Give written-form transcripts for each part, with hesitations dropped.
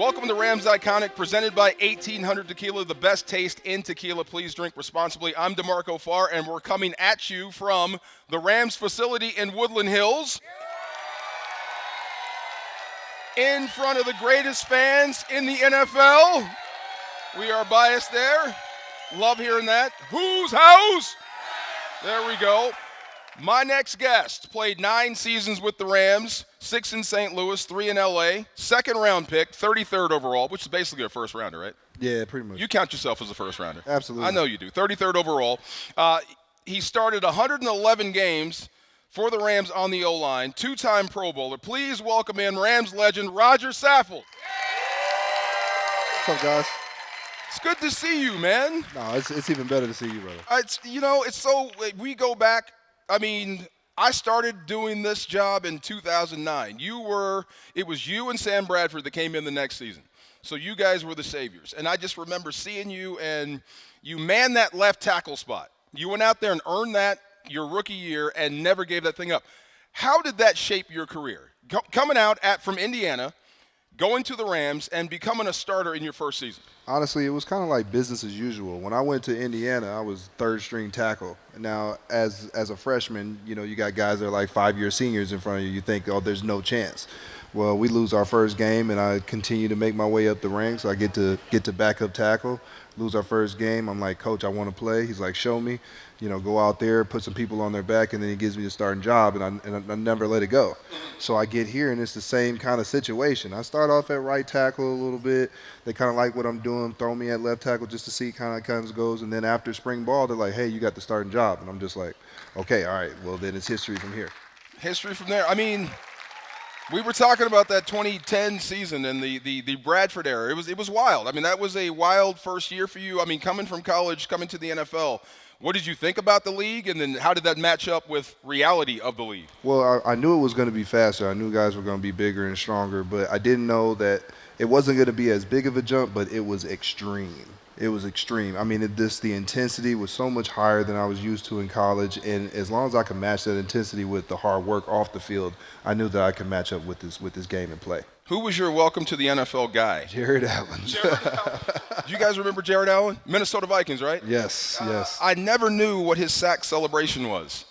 Welcome to Rams Iconic, presented by 1800 Tequila, the best taste in tequila. Please drink responsibly. I'm D'Marco Farr, and we're coming at you from the Rams facility in Woodland Hills. In front of the greatest fans in the NFL. We are biased there. Love hearing that. Whose house? There we go. My next guest played 9 seasons with the Rams, 6 in St. Louis, 3 in L.A., second-round pick, 33rd overall, which is basically a first-rounder, right? Yeah, pretty much. You count yourself as a first-rounder. Absolutely. I know you do. 33rd overall. He started 111 games for the Rams on the O-line, 2-time Pro Bowler. Please welcome in Rams legend Rodger Saffold. What's up, guys? It's good to see you, man. No, it's even better to see you, brother. We go back. I mean, I started doing this job in 2009. It was you and Sam Bradford that came in the next season. So you guys were the saviors. And I just remember seeing you, and you manned that left tackle spot. You went out there and earned that your rookie year and never gave that thing up. How did that shape your career? Coming out from Indiana, going to the Rams, and becoming a starter in your first season? Honestly, it was kind of like business as usual. When I went to Indiana, I was third-string tackle. Now, as a freshman, you got guys that are like 5-year seniors in front of you. You think, oh, there's no chance. Well, we lose our first game, and I continue to make my way up the ranks. I get to backup tackle, lose our first game. I'm like, Coach, I want to play. He's like, show me. Go out there, put some people on their back, and then he gives me the starting job, and I never let it go. So I get here, and it's the same kind of situation. I start off at right tackle a little bit. They kind of like what I'm doing, throw me at left tackle just to see how it kind of goes. And then after spring ball, they're like, hey, you got the starting job. And I'm just like, okay, all right, well, then it's history from here. History from there. I mean, we were talking about that 2010 season and the Bradford era. It was wild. I mean, that was a wild first year for you. I mean, coming from college, coming to the NFL. What did you think about the league, and then how did that match up with reality of the league? Well, I knew it was going to be faster. I knew guys were going to be bigger and stronger, but I didn't know that it wasn't going to be as big of a jump, but it was extreme. It was extreme. I mean, the intensity was so much higher than I was used to in college, and as long as I could match that intensity with the hard work off the field, I knew that I could match up with this game and play. Who was your welcome to the NFL guy? Jared Allen. Do you guys remember Jared Allen? Minnesota Vikings, right? Yes, yes. I never knew what his sack celebration was.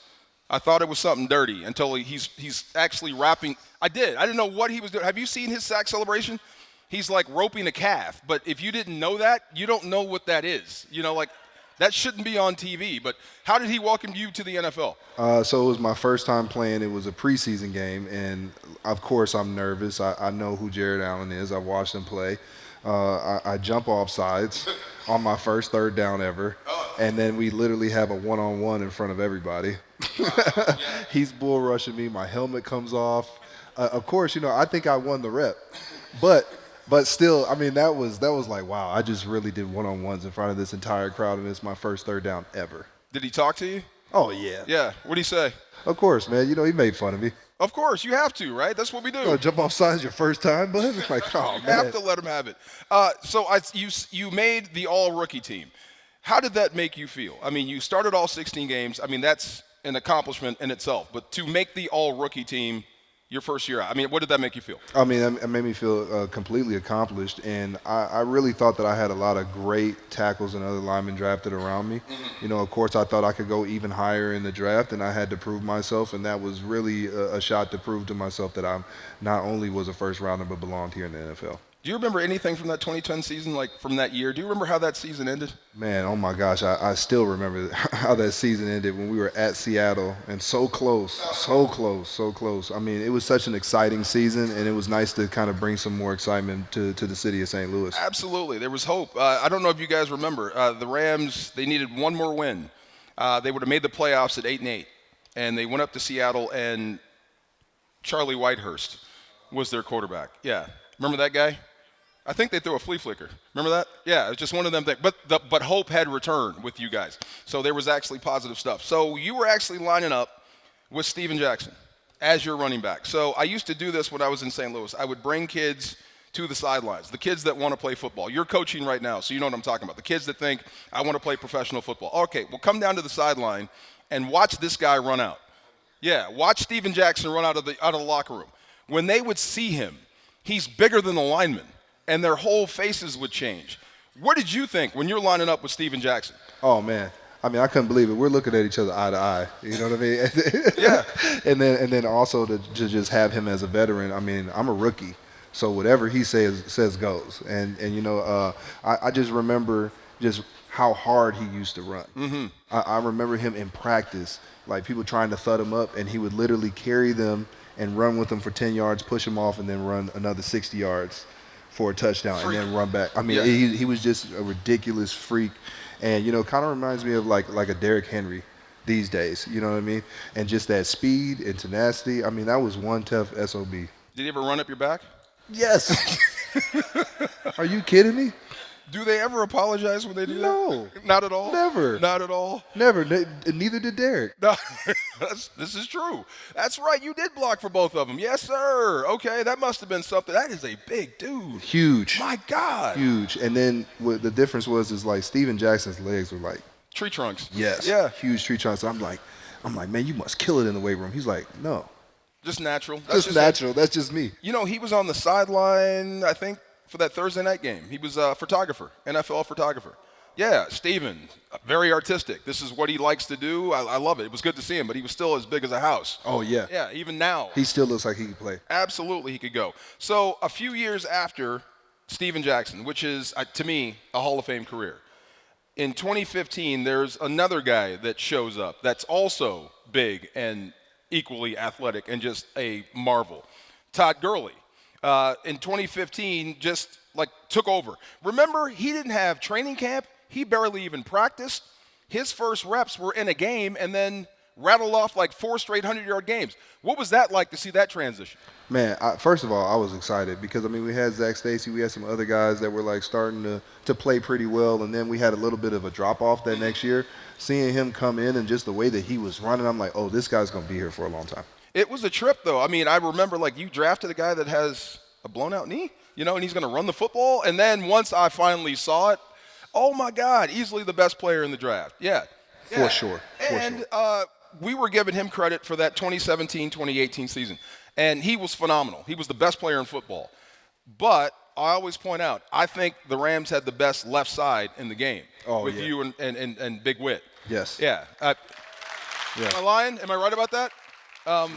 I thought it was something dirty until he's actually rapping. I didn't know what he was doing. Have you seen his sack celebration? He's like roping a calf. But if you didn't know that, you don't know what that is. That shouldn't be on TV. But how did he welcome you to the NFL? So it was my first time playing. It was a preseason game, and of course I'm nervous. I know who Jared Allen is. I've watched him play. I jump off sides on my first third down ever, and then we literally have a one-on-one in front of everybody. He's bull rushing me. My helmet comes off. Of course, I think I won the rep, but still, I mean, that was like, wow, I just really did one-on-ones in front of this entire crowd, and it's my first third down ever. Did he talk to you? Oh, yeah. Yeah. What'd he say? Of course, man. He made fun of me. Of course. You have to, right? That's what we do. Jump off sides your first time, bud? Like, oh, man. You have to let him have it. You made the all-rookie team. How did that make you feel? I mean, you started all 16 games. I mean, that's an accomplishment in itself. But to make the all-rookie team your first year out, I mean, what did that make you feel? I mean, it made me feel completely accomplished, and I really thought that I had a lot of great tackles and other linemen drafted around me. Mm-hmm. Of course, I thought I could go even higher in the draft, and I had to prove myself, and that was really a shot to prove to myself that I not only was a first rounder but belonged here in the NFL. Do you remember anything from that 2010 season, like from that year? Do you remember how that season ended? Man, oh my gosh, I still remember how that season ended when we were at Seattle and so close. I mean, it was such an exciting season, and it was nice to kind of bring some more excitement to the city of St. Louis. Absolutely. There was hope. I don't know if you guys remember. The Rams, they needed one more win. They would have made the playoffs at 8-8, and they went up to Seattle, and Charlie Whitehurst was their quarterback. Yeah. Remember that guy? I think they threw a flea flicker. Remember that? Yeah, it was just one of them things. But hope had returned with you guys. So there was actually positive stuff. So you were actually lining up with Steven Jackson as your running back. So I used to do this when I was in St. Louis. I would bring kids to the sidelines, the kids that want to play football. You're coaching right now, so you know what I'm talking about. The kids that think, I want to play professional football. Okay, well, come down to the sideline and watch this guy run out. Yeah, watch Steven Jackson run out of the locker room. When they would see him, he's bigger than the lineman. and their whole faces would change. What did you think when you're lining up with Steven Jackson? Oh man, I mean, I couldn't believe it. We're looking at each other eye to eye. You know what I mean? Yeah. And then also to just have him as a veteran. I mean, I'm a rookie, so whatever he says goes. And I just remember just how hard he used to run. Mm-hmm. I remember him in practice, like people trying to thud him up, and he would literally carry them and run with them for 10 yards, push them off, and then run another 60 yards for a touchdown, and then run back. I mean, Yeah. he was just a ridiculous freak. And, kind of reminds me of like a Derrick Henry these days, you know what I mean? And just that speed and tenacity. I mean, that was one tough SOB. Did he ever run up your back? Yes. Are you kidding me? Do they ever apologize when they do No. that? Not at all? Never. Not at all? Never. Neither did Derrick. No, this is true. That's right. You did block for both of them. Yes, sir. Okay, that must have been something. That is a big dude. Huge. My God. Huge. And then what the difference was like Steven Jackson's legs were like, Tree trunks. yes. Yeah. Huge tree trunks. I'm like, man, you must kill it in the weight room. He's like, no. Just natural. That's Just natural. That's just me. He was on the sideline, I think, for that Thursday night game. He was a photographer, NFL photographer. Yeah, Steven, very artistic. This is what he likes to do. I love it. It was good to see him, but he was still as big as a house. Oh, yeah. Yeah, even now. He still looks like he can play. Absolutely, he could go. So a few years after Steven Jackson, which is, to me, a Hall of Fame career, in 2015, there's another guy that shows up that's also big and equally athletic and just a marvel. Todd Gurley. In 2015, just took over. Remember, he didn't have training camp. He barely even practiced. His first reps were in a game and then rattled off 4 straight 100-yard games. What was that like to see that transition? Man, first of all, I was excited because, we had Zach Stacy. We had some other guys that were, starting to play pretty well, and then we had a little bit of a drop-off that next year. Seeing him come in and just the way that he was running, I'm like, oh, this guy's going to be here for a long time. It was a trip, though. I remember, you drafted a guy that has a blown-out knee, and he's going to run the football. And then once I finally saw it, oh, my God, easily the best player in the draft. Yeah. For sure. And we were giving him credit for that 2017-2018 season. And he was phenomenal. He was the best player in football. But I always point out, I think the Rams had the best left side in the game with you and Big Wit. Yes. Yeah. Am I lying? Am I right about that?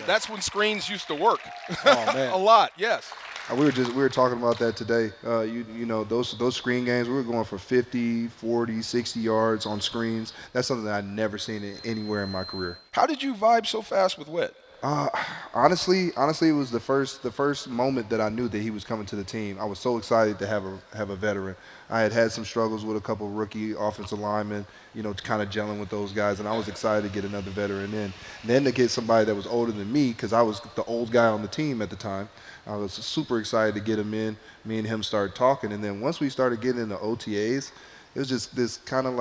That's when screens used to work. Oh, man. A lot, yes. We were talking about that today. Those screen games, we were going for 50, 40, 60 yards on screens. That's something that I'd never seen anywhere in my career. How did you vibe so fast with Witt? Honestly, it was the first moment that I knew that he was coming to the team. I was so excited to have a veteran. I had some struggles with a couple of rookie offensive linemen, kind of gelling with those guys, and I was excited to get another veteran in. And then to get somebody that was older than me, because I was the old guy on the team at the time, I was super excited to get him in. Me and him started talking, and then once we started getting into OTAs, it was just this kind of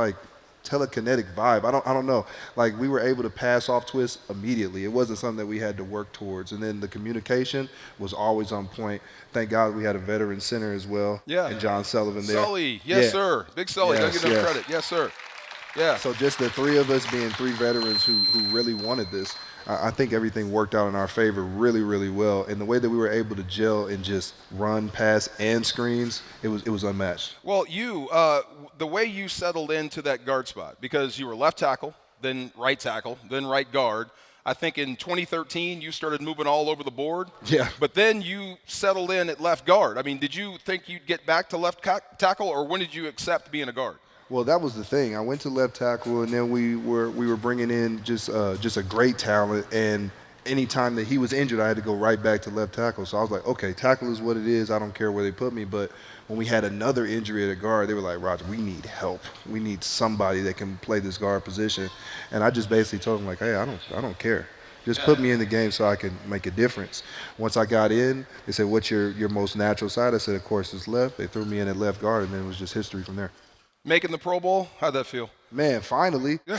telekinetic vibe. I don't know. We were able to pass off twists immediately. It wasn't something that we had to work towards. And then the communication was always on point. Thank God we had a veteran center as well. Yeah. And John Sullivan there. Sully, yes, sir. Big Sully. Don't give him credit. Yes, sir. Yeah. So just the three of us being three veterans who really wanted this, I think everything worked out in our favor really, really well. And the way that we were able to gel and just run, pass, and screens, it was unmatched. Well, the way you settled into that guard spot, because you were left tackle, then right tackle, then right guard. I think in 2013 you started moving all over the board. Yeah. But then you settled in at left guard. Did you think you'd get back to left tackle, or when did you accept being a guard? Well, that was the thing. I went to left tackle, and then we were bringing in just a great talent. And any time that he was injured, I had to go right back to left tackle. So I was like, okay, tackle is what it is. I don't care where they put me. But when we had another injury at a guard, they were like, Rodger, we need help. We need somebody that can play this guard position. And I just basically told them, hey, I don't care. Just put me in the game so I can make a difference. Once I got in, they said, what's your most natural side? I said, of course, it's left. They threw me in at left guard, and then it was just history from there. Making the Pro Bowl, how'd that feel? Man, finally. They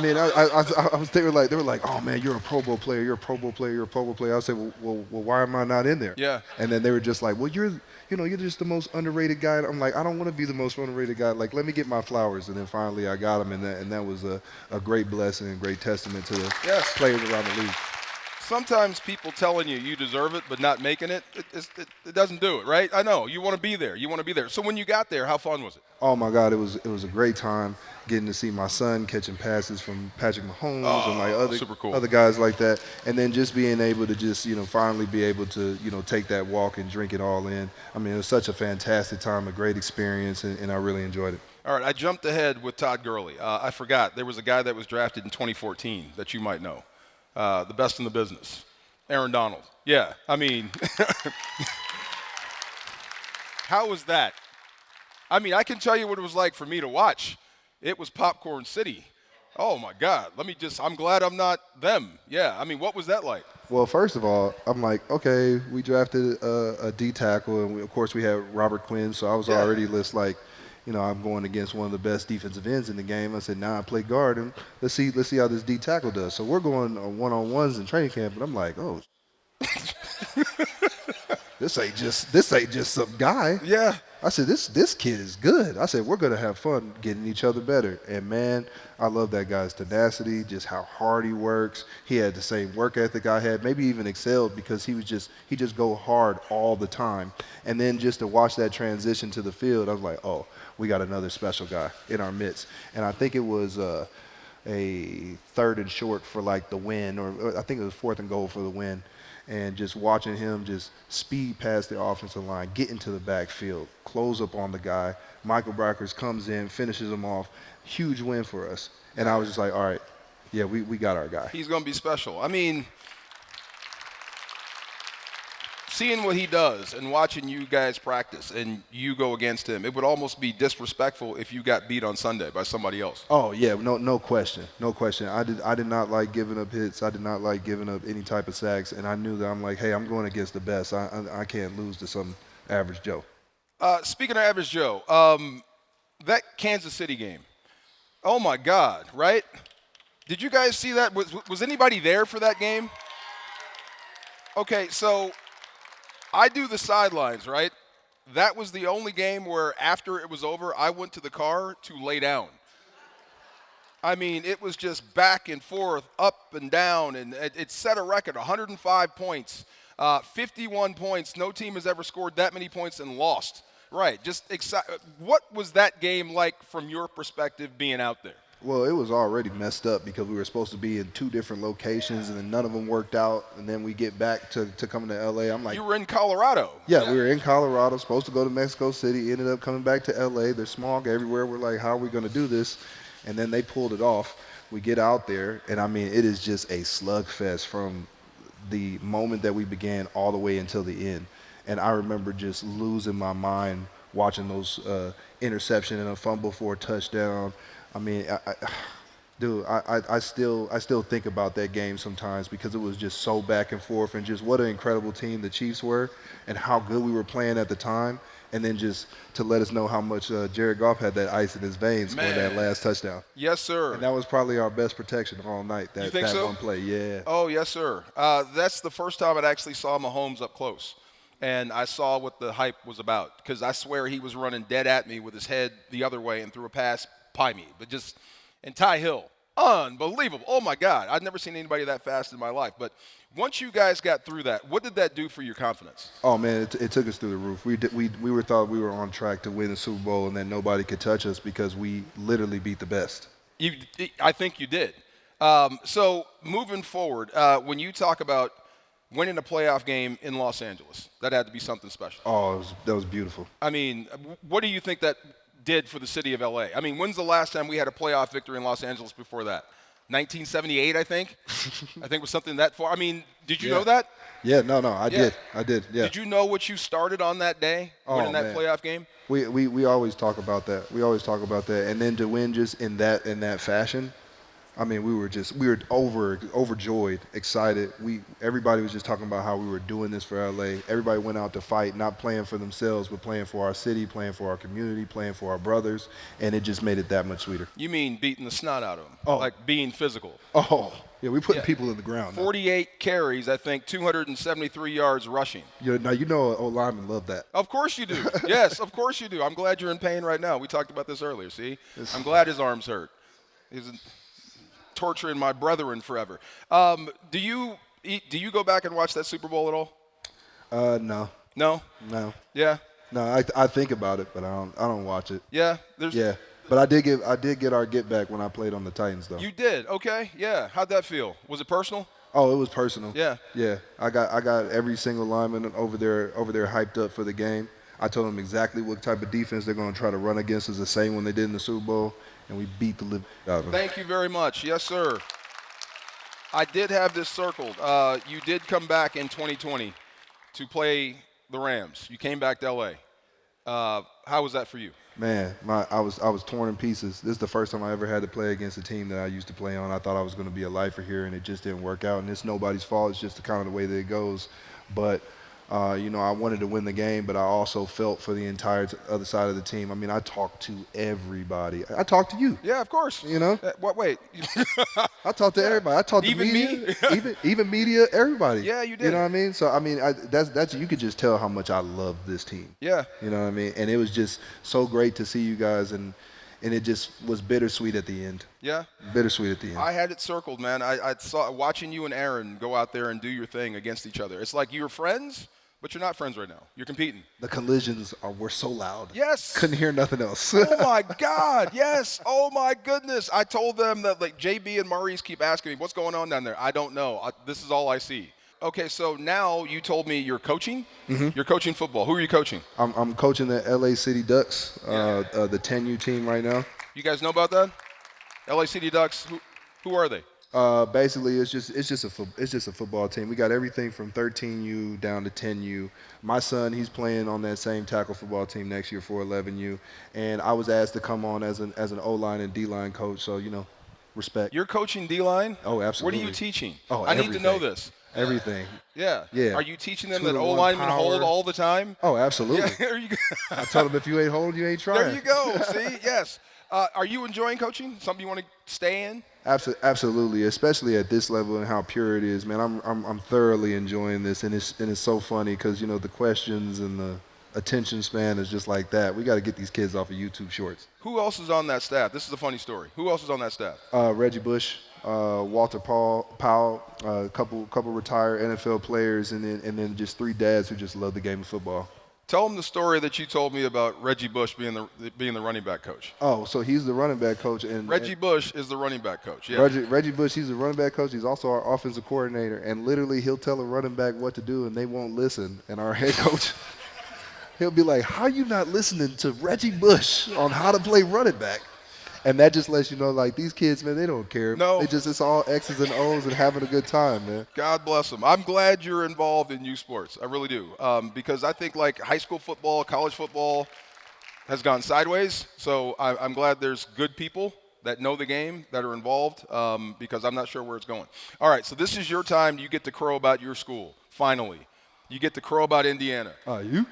were like, oh man, you're a Pro Bowl player, you're a Pro Bowl player, you're a Pro Bowl player. I said, well, why am I not in there? Yeah. And then they were just like, well, you're just the most underrated guy. I'm like, I don't want to be the most underrated guy. Let me get my flowers. And then finally I got them, and that was a great blessing and great testament to the players around the league. Sometimes people telling you deserve it but not making it, it doesn't do it, right? I know. You want to be there. You want to be there. So when you got there, how fun was it? Oh my God, it was a great time getting to see my son catching passes from Patrick Mahomes and like Super cool. other guys like that, and then just being able to just finally be able to take that walk and drink it all in. I mean, it was such a fantastic time, a great experience, and I really enjoyed it. All right, I jumped ahead with Todd Gurley. I forgot there was a guy that was drafted in 2014 that you might know, the best in the business, Aaron Donald. Yeah, I mean, how was that? I mean, I can tell you what it was like for me to watch. It was Popcorn City. Oh, my God. I'm glad I'm not them. Yeah, I mean, what was that like? Well, first of all, I'm like, okay, we drafted a D tackle, and of course we had Robert Quinn, so I was already just like, I'm going against one of the best defensive ends in the game. I said, now I play guard, and let's see how this D tackle does. So we're going on one-on-ones in training camp, and I'm like, oh, this ain't just some guy. Yeah. I said, this kid is good. I said, we're going to have fun getting each other better. And, man, I love that guy's tenacity, just how hard he works. He had the same work ethic I had, maybe even excelled because he just go hard all the time. And then just to watch that transition to the field, I was like, oh, we got another special guy in our midst. And I think it was a 3rd and short for, like, the win, or I think it was 4th and goal for the win. And just watching him just speed past the offensive line, get into the backfield, close up on the guy. Michael Brockers comes in, finishes him off. Huge win for us. And I was just like, all right, yeah, we got our guy. He's going to be special. I mean, seeing what he does and watching you guys practice and you go against him, it would almost be disrespectful if you got beat on Sunday by somebody else. Oh, yeah, no question. No question. I did not like giving up hits. I did not like giving up any type of sacks. And I knew that I'm like, hey, I'm going against the best. I can't lose to some average Joe. Speaking of average Joe, that Kansas City game, oh, my God, right? Did you guys see that? Was anybody there for that game? Okay, so I do the sidelines, right? That was the only game where after it was over, I went to the car to lay down. I mean, it was just back and forth, up and down, and it set a record, 105 points, 51 points. No team has ever scored that many points and lost. Right, just what was that game like from your perspective being out there? Well, it was already messed up because we were supposed to be in 2 different locations, and then none of them worked out. And then we get back to coming to L.A. I'm like, you were in Colorado. Yeah, we were in Colorado, supposed to go to Mexico City, ended up coming back to L.A. There's smog everywhere. We're like, how are we going to do this? And then they pulled it off. We get out there, and, I mean, it is just a slugfest from the moment that we began all the way until the end. And I remember just losing my mind watching those interception and a fumble for a touchdown. I mean, I still think about that game sometimes because it was just so back and forth, and just what an incredible team the Chiefs were and how good we were playing at the time. And then just to let us know how much Jared Goff had that ice in his veins scoring that last touchdown. Yes, sir. And that was probably our best protection all night, that so? one play. Yeah. Oh, yes, sir. That's the first time I actually saw Mahomes up close. And I saw what the hype was about because I swear he was running dead at me with his head the other way and threw a pass by me. But just – and Ty Hill, unbelievable. Oh, my God. I've never seen anybody that fast in my life. But once you guys got through that, what did that do for your confidence? Oh, man, it took us through the roof. We thought we were on track to win the Super Bowl and that nobody could touch us because we literally beat the best. I think you did. So moving forward, when you talk about winning a playoff game in Los Angeles, that had to be something special. Oh, that was beautiful. I mean, what do you think that did for the city of L.A.? I mean, when's the last time we had a playoff victory in Los Angeles before that? 1978, I think. I think it was something that far. I mean, did you know that? Yeah, no, I did. Yeah. Did you know what you started on that day, winning that playoff game? We always talk about that. And then to win just in that fashion, I mean, we were overjoyed, excited. Everybody was just talking about how we were doing this for LA. Everybody went out to fight, not playing for themselves, but playing for our city, playing for our community, playing for our brothers, and it just made it that much sweeter. You mean beating the snot out of them? Oh. Like being physical? Oh, yeah, we putting people in the ground. 48 carries, I think, 273 yards rushing. Now you know old linemen love that. Of course you do. Yes, of course you do. I'm glad you're in pain right now. We talked about this earlier, see? I'm glad his arm's hurt. He's torturing my brethren forever. Do you Do you go back and watch that Super Bowl at all? No, No? no, Yeah? no. I think about it, but I don't watch it. Yeah? Yeah, but I did get our get back when I played on the Titans though. You did? Okay. Yeah. How'd that feel? Was it personal? Oh, it was personal. Yeah. Yeah. I got every single lineman over there hyped up for the game. I told them exactly what type of defense they're going to try to run against us, the same one they did in the Super Bowl, and we beat the living out of them. Thank you very much. Yes, sir. I did have this circled. You did come back in 2020 to play the Rams. You came back to LA. How was that for you? Man, I was torn in pieces. This is the first time I ever had to play against a team that I used to play on. I thought I was going to be a lifer here, and it just didn't work out. And it's nobody's fault. It's just the kind of the way that it goes. But I wanted to win the game, but I also felt for the entire other side of the team. I mean, I talked to everybody. I talked to you. Yeah, of course. What? Wait. I talked to everybody. I talked to Even media, me? even media, everybody. Yeah, you did. You know what I mean? So I mean, that's you could just tell how much I love this team. Yeah. You know what I mean? And it was just so great to see you guys, and it just was bittersweet at the end. Yeah. Bittersweet at the end. I had it circled, man. I saw watching you and Aaron go out there and do your thing against each other. It's like you're friends, but you're not friends right now. You're competing. The collisions were so loud. Yes. Couldn't hear nothing else. Oh my God, yes. Oh my goodness. I told them that like JB and Maurice keep asking me, what's going on down there? I don't know. This is all I see. Okay, so now you told me you're coaching? Mm-hmm. You're coaching football. Who are you coaching? I'm coaching the LA City Ducks, the 10U team right now. You guys know about that? LA City Ducks, who are they? Basically, it's just a football team. We got everything from 13U down to 10U. My son, he's playing on that same tackle football team next year for 11U, and I was asked to come on as an O-line and D-line coach. So respect. You're coaching D-line? Oh, absolutely. What are you teaching? Oh, I need to know this. Everything. Yeah. Yeah. Are you teaching them 2 that to 1 O-linemen power. hold all the time? Oh, absolutely. Yeah, there you go. I told him if you ain't holding, you ain't trying. There you go. See? Yes. Are you enjoying coaching? Something you want to stay in? Absolutely, especially at this level and how pure it is, man. I'm thoroughly enjoying this, and it's so funny because the questions and the attention span is just like that. We got to get these kids off of YouTube Shorts. Who else is on that staff? This is a funny story. Who else is on that staff? Reggie Bush, Walter Powell, a couple retired NFL players, and then just 3 dads who just love the game of football. Tell them the story that you told me about Reggie Bush being the running back coach. Oh, so he's the running back coach, and Reggie Bush is the running back coach. Yeah. Reggie Bush, he's the running back coach. He's also our offensive coordinator, and literally he'll tell a running back what to do, and they won't listen. And our head coach, he'll be like, "How you not listening to Reggie Bush on how to play running back?" And that just lets you know, like, these kids, man, they don't care. No. It's all X's and O's and having a good time, man. God bless them. I'm glad you're involved in youth sports. I really do. Because I think, like, high school football, college football has gone sideways. So I'm glad there's good people that know the game that are involved because I'm not sure where it's going. All right, so this is your time. You get to crow about your school, finally. You get to crow about Indiana. You?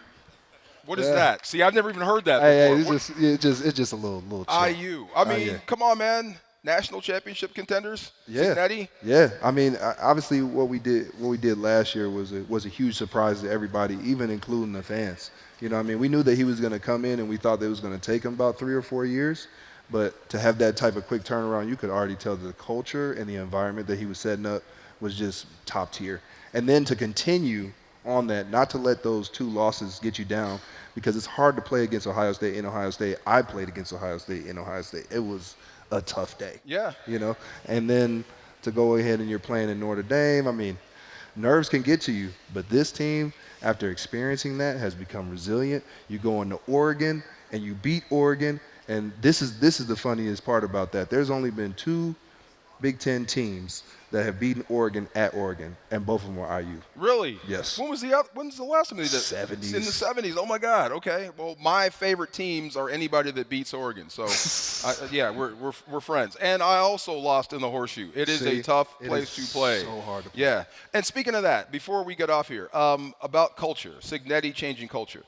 What is that? See, I've never even heard that before. It's just a little chill. IU. I mean, come on, man. National championship contenders. Yeah. Cincinnati. Yeah. I mean, obviously, what we did last year was a huge surprise to everybody, even including the fans. You know what I mean? We knew that he was going to come in, and we thought that it was going to take him about 3 or 4 years. But to have that type of quick turnaround, you could already tell the culture and the environment that he was setting up was just top tier. And then to continue on that, not to let those 2 losses get you down, because it's hard to play against Ohio State in Ohio State. I played against Ohio State in Ohio State. It was a tough day. Yeah. And then to go ahead and you're playing in Notre Dame, I mean, nerves can get to you, but this team, after experiencing that, has become resilient. You go into Oregon and you beat Oregon, and this is the funniest part about that. There's only been 2 Big Ten teams that have beaten Oregon at Oregon, and both of them were IU. Really? Yes. When's the last time they did? 70s. In the 70s. Oh my God. Okay. Well, my favorite teams are anybody that beats Oregon. So, we're friends. And I also lost in the horseshoe. It is a tough place to play. So hard to play. Yeah. And speaking of that, before we get off here, about culture, Cignetti changing culture.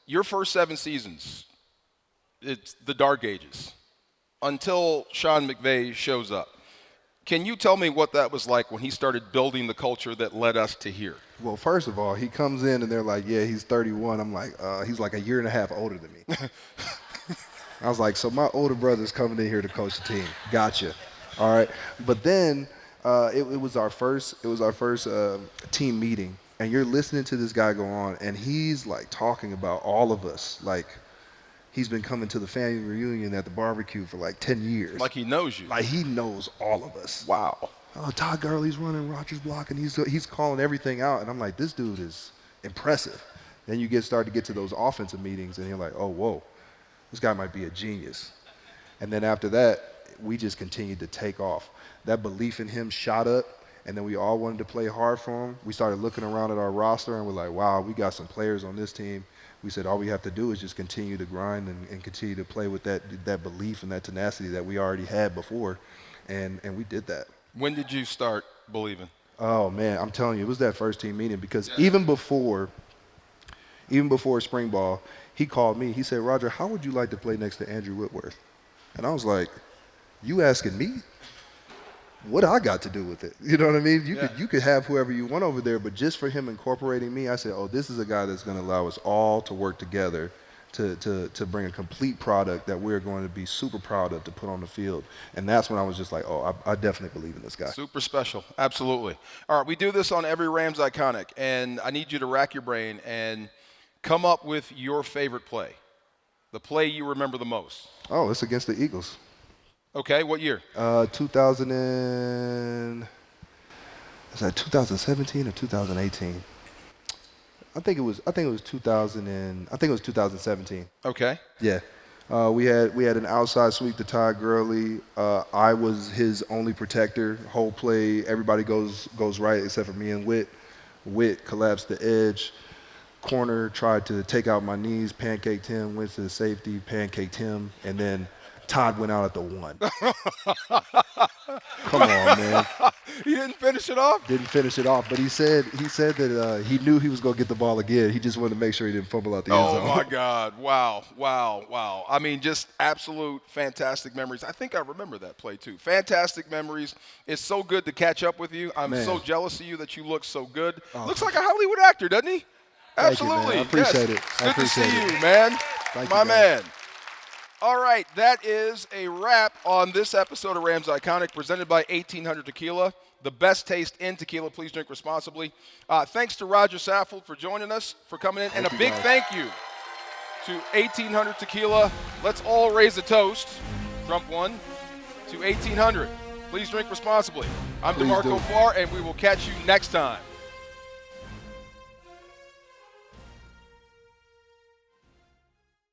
Your first 7 seasons, it's the dark ages until Sean McVay shows up. Can you tell me what that was like when he started building the culture that led us to here? Well, first of all, he comes in and they're like, yeah, he's 31. I'm like, he's like a year and a half older than me. I was like, so my older brother's coming in here to coach the team. Gotcha. All right. But then It was our first. It was our first team meeting, and you're listening to this guy go on, and he's like talking about all of us, like he's been coming to the family reunion at the barbecue for like 10 years. Like he knows you. Like he knows all of us. Wow. Oh, Todd Gurley's running Rodger's block, and he's calling everything out, and I'm like, this dude is impressive. Then you start to get to those offensive meetings, and you're like, oh, whoa, this guy might be a genius. And then after that, we just continued to take off. That belief in him shot up, and then we all wanted to play hard for him. We started looking around at our roster, and we're like, wow, we got some players on this team. We said all we have to do is just continue to grind and continue to play with that belief and that tenacity that we already had before, and we did that. When did you start believing? Oh, man, I'm telling you, it was that first team meeting because even before spring ball, he called me. He said, Rodger, how would you like to play next to Andrew Whitworth? And I was like, you asking me? What I got to do with it? You know what I mean? You could have whoever you want over there, but just for him incorporating me, I said, oh, this is a guy that's going to allow us all to work together to bring a complete product that we're going to be super proud of to put on the field. And that's when I was just like, oh, I definitely believe in this guy. Super special. Absolutely. All right, we do this on every Rams Iconic, and I need you to rack your brain and come up with your favorite play, the play you remember the most. Oh, it's against the Eagles. Okay, what year? 2017 or 2018? I think it was 2017. Okay. Yeah. We had an outside sweep to Todd Gurley. I was his only protector. Whole play, everybody goes right except for me and Whit. Whit collapsed the edge. Corner tried to take out my knees, pancaked him, went to the safety, pancaked him, and then Todd went out at the 1. Come on, man. He didn't finish it off? Didn't finish it off, but he said that he knew he was going to get the ball again. He just wanted to make sure he didn't fumble out the end zone. Oh, my God. Wow. I mean, just absolute fantastic memories. I think I remember that play, too. Fantastic memories. It's so good to catch up with you. I'm so jealous of you that you look so good. Looks like a Hollywood actor, doesn't he? Absolutely. Thank you, man. I appreciate it. Good to see you, man. Thank My you, man. All right, that is a wrap on this episode of Rams Iconic, presented by 1800 Tequila. The best taste in tequila. Please drink responsibly. Thanks to Rodger Saffold for joining us, for coming in. And a big thank you to 1800 Tequila. Let's all raise a toast, Trump one, to 1800. Please drink responsibly. I'm D'Marco Farr, and we will catch you next time.